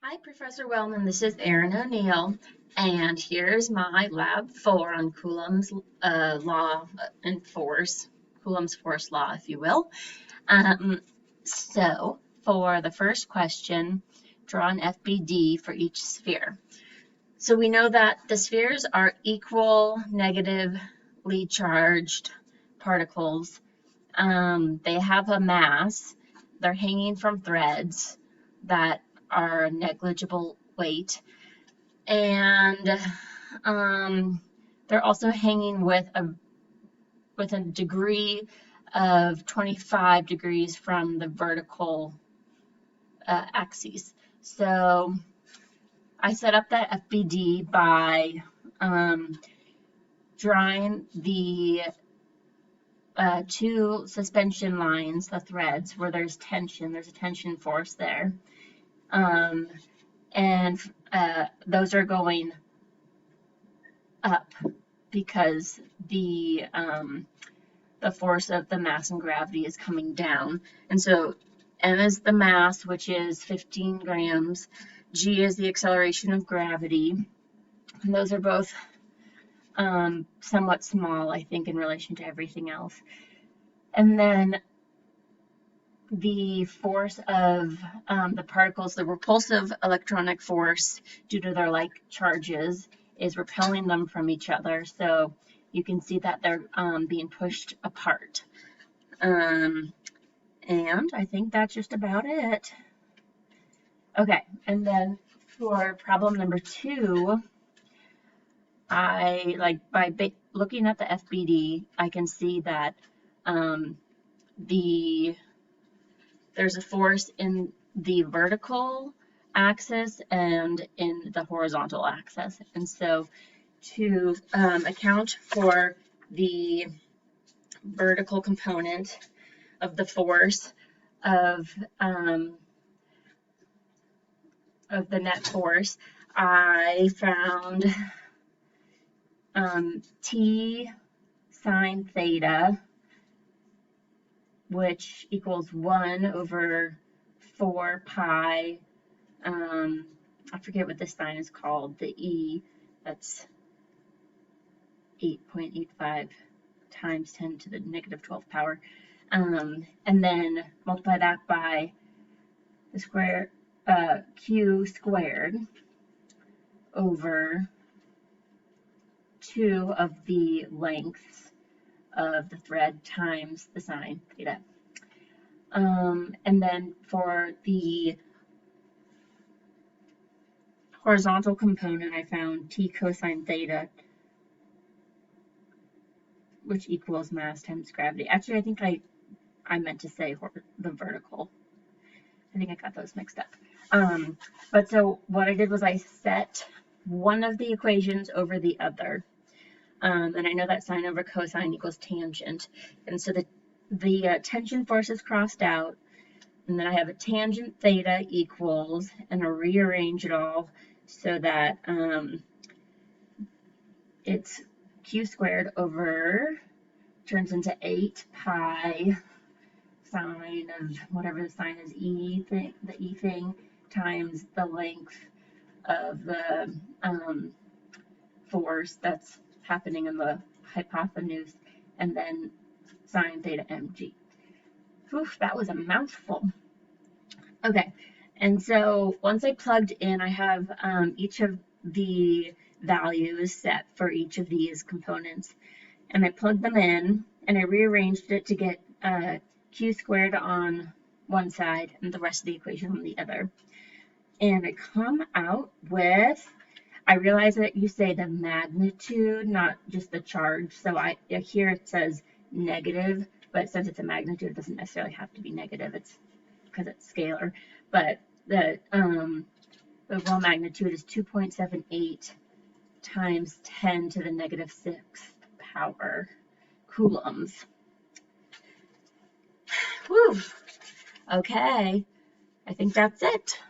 Hi, Professor Wellman. This is Erin O'Neill, and here's my Lab 4 on Coulomb's law and force, Coulomb's force law, if you will. So, for the first question, draw an FBD for each sphere. So we know that the spheres are equal negatively charged particles. They have a mass. They're hanging from threads that are negligible weight, and they're also hanging with a degree of 25 degrees from the vertical axes. So I set up that FBD by drawing the two suspension lines, the threads, where there's tension. There's a tension force there. And those are going up because the force of the mass and gravity is coming down. And so M is the mass, which is 15 grams. G is the acceleration of gravity. And those are both somewhat small, I think, in relation to everything else. And then the force of the particles, the repulsive electronic force, due to their like charges, is repelling them from each other. So you can see that they're being pushed apart. And I think that's just about it. Okay, and then for problem number 2, by looking at the FBD, I can see that there's a force in the vertical axis and in the horizontal axis. And so to account for the vertical component of the force of the net force, I found T sine theta, which equals 1 over 4 pi, I forget what this sign is called, the E, that's 8.85 times 10 to the negative 12th power, and then multiply that by the square, Q squared over 2 of the lengths of the thread times the sine theta. And then for the horizontal component, I found T cosine theta, which equals mass times gravity. Actually, I think I meant to say the vertical. I think I got those mixed up. But so what I did was I set one of the equations over the other. And I know that sine over cosine equals tangent. And so the tension force is crossed out. And then I have a tangent theta equals, and I rearrange it all so that it's Q squared over, turns into 8 pi sine of whatever the sine is, the E thing, times the length of the force that's happening in the hypotenuse, and then sine theta mg. Oof, that was a mouthful. Okay, and so once I plugged in, I have each of the values set for each of these components, and I plugged them in, and I rearranged it to get Q squared on one side and the rest of the equation on the other. And I come out with, I realize that you say the magnitude, not just the charge. So here it says negative, but since it's a magnitude, it doesn't necessarily have to be negative. It's because it's scalar. But the overall magnitude is 2.78 times 10 to the negative 6th power coulombs. Whew. Okay, I think that's it.